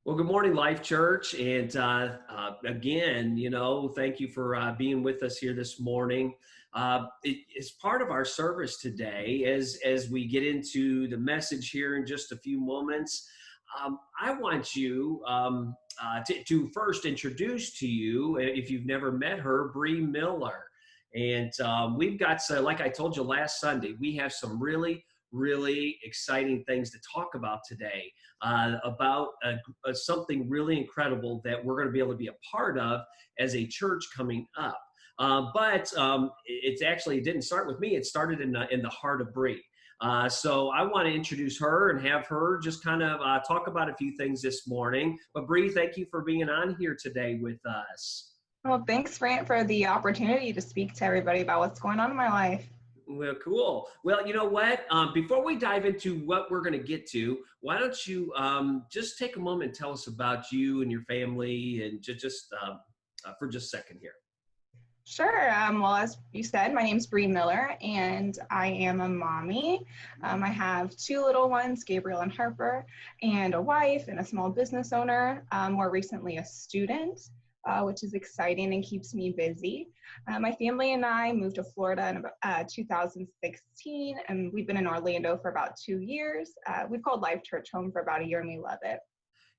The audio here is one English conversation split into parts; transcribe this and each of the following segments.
Well, good morning, Life Church. And again, thank you for being with us here this morning. It's part of our service today as we get into the message here in just a few moments. I want you to first introduce to you, if you've never met her, Bree Miller. And we've got, like I told you last Sunday, we have some really exciting things to talk about today about something really incredible that we're going to be able to be a part of as a church coming up. But it didn't start with me. It started in the heart of Bree. So I want to introduce her and have her just kind of talk about a few things this morning. But Bree, thank you for being on here today with us. Well, thanks, Grant, for the opportunity to speak to everybody about what's going on in my life. Well, cool. Well, you know what? Before we dive into what we're going to get to, why don't you just take a moment and tell us about you and your family, and for just a second here. Sure. Well, as you said, my name's Bree Miller, and I am a mommy. I have two little ones, Gabriel and Harper, and a wife and a small business owner, more recently a student, which is exciting and keeps me busy. My family and I moved to Florida in 2016, and we've been in Orlando for about 2 years. We've called Life Church home for about a year, and we love it.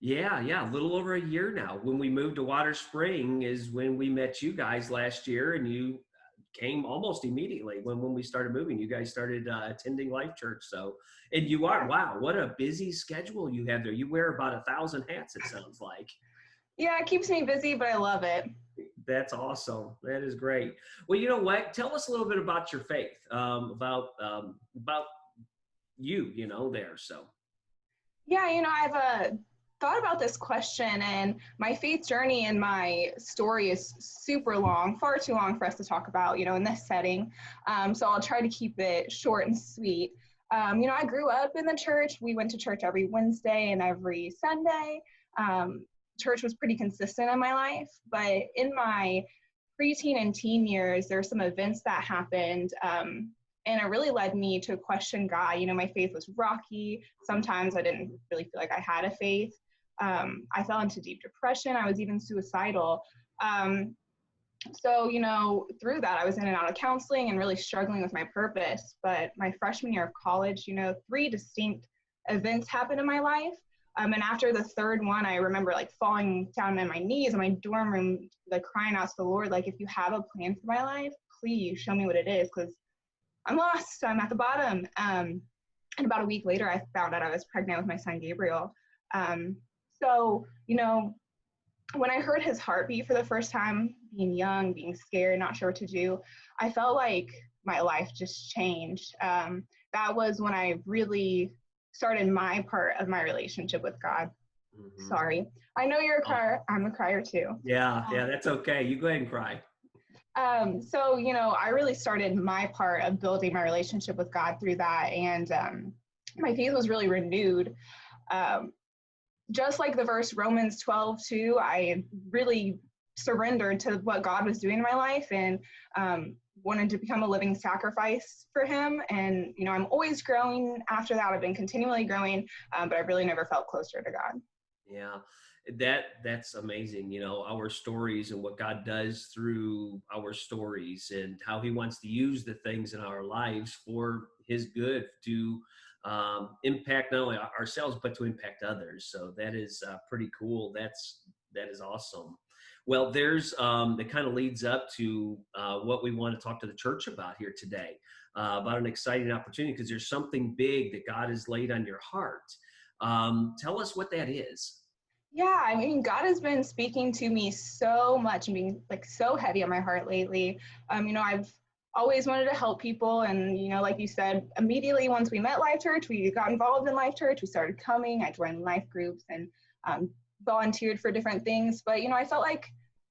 Yeah, a little over a year now. When we moved to Water Spring is when we met you guys last year, and you came almost immediately when we started moving. You guys started attending Life Church. So, and you are, wow, what a busy schedule you have there. You wear about 1,000 hats, it sounds like. Yeah, it keeps me busy, but I love it. That's awesome. That is great. Well, you know what? Tell us a little bit about your faith, about you, there. So. Yeah, I've thought about this question, and my faith journey and my story is super long, far too long for us to talk about, in this setting. So I'll try to keep it short and sweet. I grew up in the church. We went to church every Wednesday and every Sunday. Church was pretty consistent in my life, but in my preteen and teen years, there were some events that happened, and it really led me to question God. My faith was rocky. Sometimes I didn't really feel like I had a faith. I fell into deep depression. I was even suicidal. So, through that, I was in and out of counseling and really struggling with my purpose. But my freshman year of college, 3 distinct events happened in my life. And after the third one, I remember falling down on my knees in my dorm room, crying out to the Lord, if you have a plan for my life, please show me what it is, because I'm lost. I'm at the bottom. And about a week later, I found out I was pregnant with my son, Gabriel. So, when I heard his heartbeat for the first time, being young, being scared, not sure what to do, I felt like my life just changed. That was when I really started my part of my relationship with God. Mm-hmm. Sorry. I know you're a crier. I'm a crier too. Yeah, that's okay. You go ahead and cry. So, I really started my part of building my relationship with God through that. And my faith was really renewed. Just like the verse Romans 12:2, I really surrendered to what God was doing in my life and wanted to become a living sacrifice for him. And, I'm always growing after that. I've been continually growing, but I really never felt closer to God. Yeah, that's amazing. Our stories and what God does through our stories and how he wants to use the things in our lives for his good to impact not only ourselves, but to impact others. So that is pretty cool. That is awesome. Well, it kind of leads up to what we want to talk to the church about here today, about an exciting opportunity, because there's something big that God has laid on your heart. Tell us what that is. Yeah, God has been speaking to me so much and being so heavy on my heart lately. I've always wanted to help people. And, like you said, immediately once we met Life Church, we got involved in Life Church. We started coming. I joined life groups and volunteered for different things. But, I felt like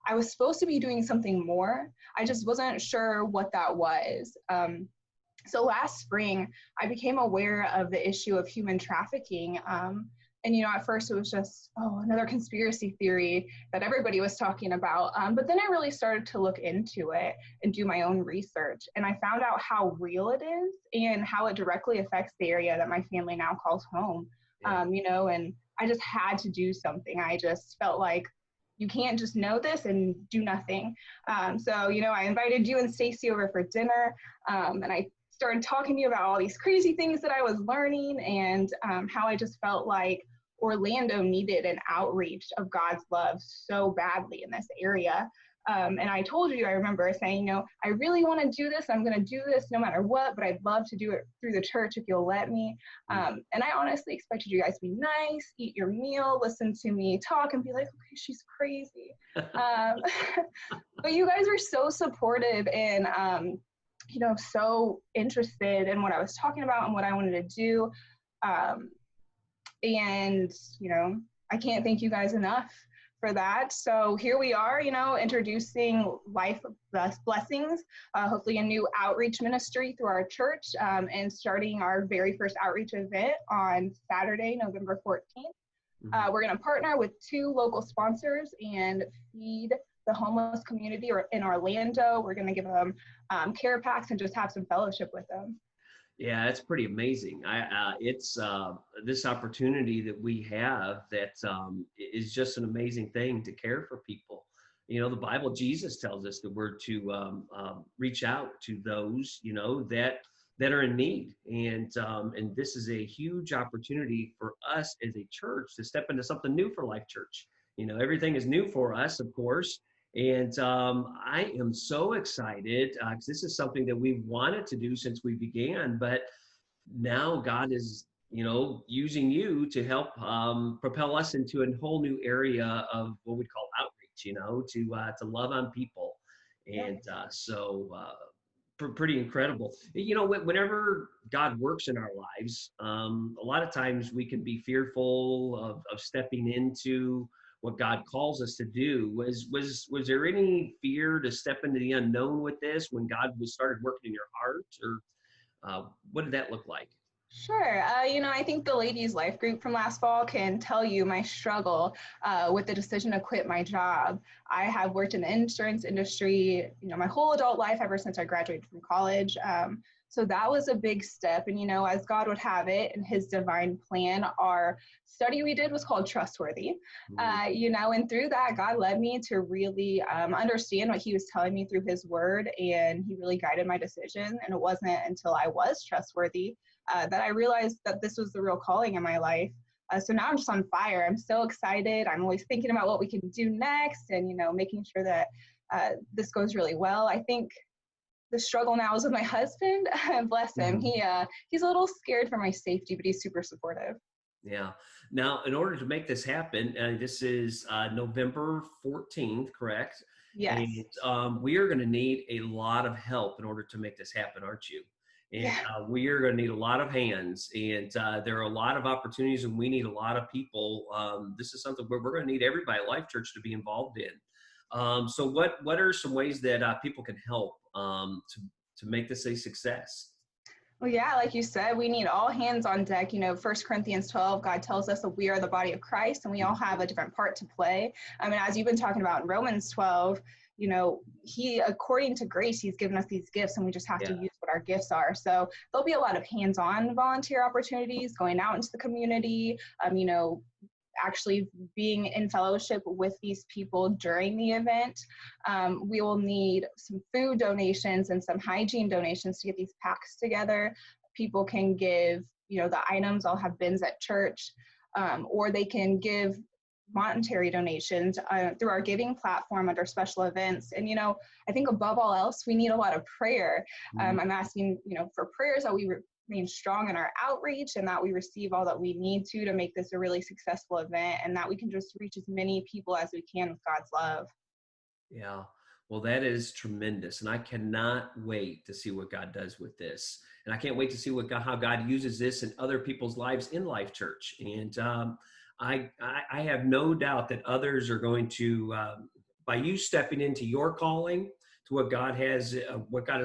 I was supposed to be doing something more. I just wasn't sure what that was. So last spring, I became aware of the issue of human trafficking. And, at first it was just, another conspiracy theory that everybody was talking about. But then I really started to look into it and do my own research. And I found out how real it is and how it directly affects the area that my family now calls home. Yeah. And I just had to do something. I just felt like you can't just know this and do nothing. So, you know, I invited you and Stacy over for dinner, and I started talking to you about all these crazy things that I was learning, and how I just felt like Orlando needed an outreach of God's love so badly in this area. And I told you, I remember saying, you know, I really want to do this. I'm going to do this no matter what, but I'd love to do it through the church if you'll let me. And I honestly expected you guys to be nice, eat your meal, listen to me talk, and be like, okay, she's crazy. But you guys were so supportive and, you know, so interested in what I was talking about and what I wanted to do. And, you know, I can't thank you guys enough for that. So here we are, you know, introducing Life Blessings, hopefully a new outreach ministry through our church, and starting our very first outreach event on Saturday, November 14th. We're going to partner with 2 local sponsors and feed the homeless community in Orlando. We're going to give them care packs and just have some fellowship with them. Yeah, it's pretty amazing. It's this opportunity that we have that is just an amazing thing to care for people. You know, the Bible, Jesus tells us that we're to reach out to those, you know, that are in need, and this is a huge opportunity for us as a church to step into something new for Life Church. You know, everything is new for us, of course. And I am so excited because this is something that we've wanted to do since we began, but now God is, you know, using you to help propel us into a whole new area of what we call outreach, you know, to love on people. And pretty incredible. You know, whenever God works in our lives, a lot of times we can be fearful of stepping into what God calls us to do. Was there any fear to step into the unknown with this when God started working in your heart, or what did that look like? Sure. You know, I think the ladies' life group from last fall can tell you my struggle with the decision to quit my job. I have worked in the insurance industry, you know, my whole adult life ever since I graduated from college. So that was a big step. And, you know, as God would have it in his divine plan, our study we did was called Trustworthy. You know, and through that, God led me to really understand what he was telling me through his word. And he really guided my decision. And it wasn't until I was trustworthy that I realized that this was the real calling in my life. So now I'm just on fire. I'm so excited. I'm always thinking about what we can do next and, you know, making sure that this goes really well. I think the struggle now is with my husband. Bless him. He's a little scared for my safety, but he's super supportive. Yeah. Now, in order to make this happen, this is November 14th, correct? Yes. And we are going to need a lot of help in order to make this happen, aren't you? And we are going to need a lot of hands, and there are a lot of opportunities, and we need a lot of people. This is something where we're going to need everybody at Life Church to be involved in. So what are some ways that people can help to make this a success? Well, yeah, like you said, we need all hands on deck. You know, 1 Corinthians 12, God tells us that we are the body of Christ and we all have a different part to play. I mean, as you've been talking about in Romans 12, you know, he, according to grace, he's given us these gifts and we just have to use what our gifts are. So there'll be a lot of hands-on volunteer opportunities going out into the community, you know, actually being in fellowship with these people during the event. We will need some food donations and some hygiene donations to get these packs together. People can give, you know, the items. I'll have bins at church, or they can give monetary donations through our giving platform under special events. And, you know, I think above all else, we need a lot of prayer. I'm asking, you know, for prayers that we remain strong in our outreach and that we receive all that we need to make this a really successful event, and that we can just reach as many people as we can with God's love. Yeah. Well, that is tremendous. And I cannot wait to see what God does with this. And I can't wait to see how God uses this in other people's lives in Life Church. And I have no doubt that others are going to, by you stepping into your calling, to what God has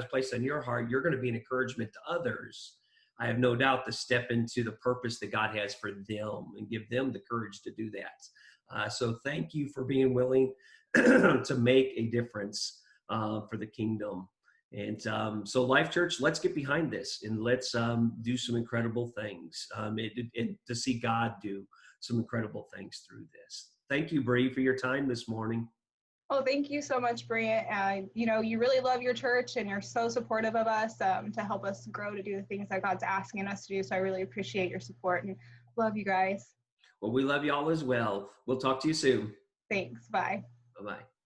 placed on your heart, you're going to be an encouragement to others. I have no doubt to step into the purpose that God has for them and give them the courage to do that. So thank you for being willing to make a difference for the kingdom. And so Life Church, let's get behind this and let's do some incredible things to see God do some incredible things through this. Thank you, Bree, for your time this morning. Oh, thank you so much, Brie. You really love your church and you're so supportive of us to help us grow to do the things that God's asking us to do. So I really appreciate your support and love you guys. Well, we love you all as well. We'll talk to you soon. Thanks. Bye. Bye-bye.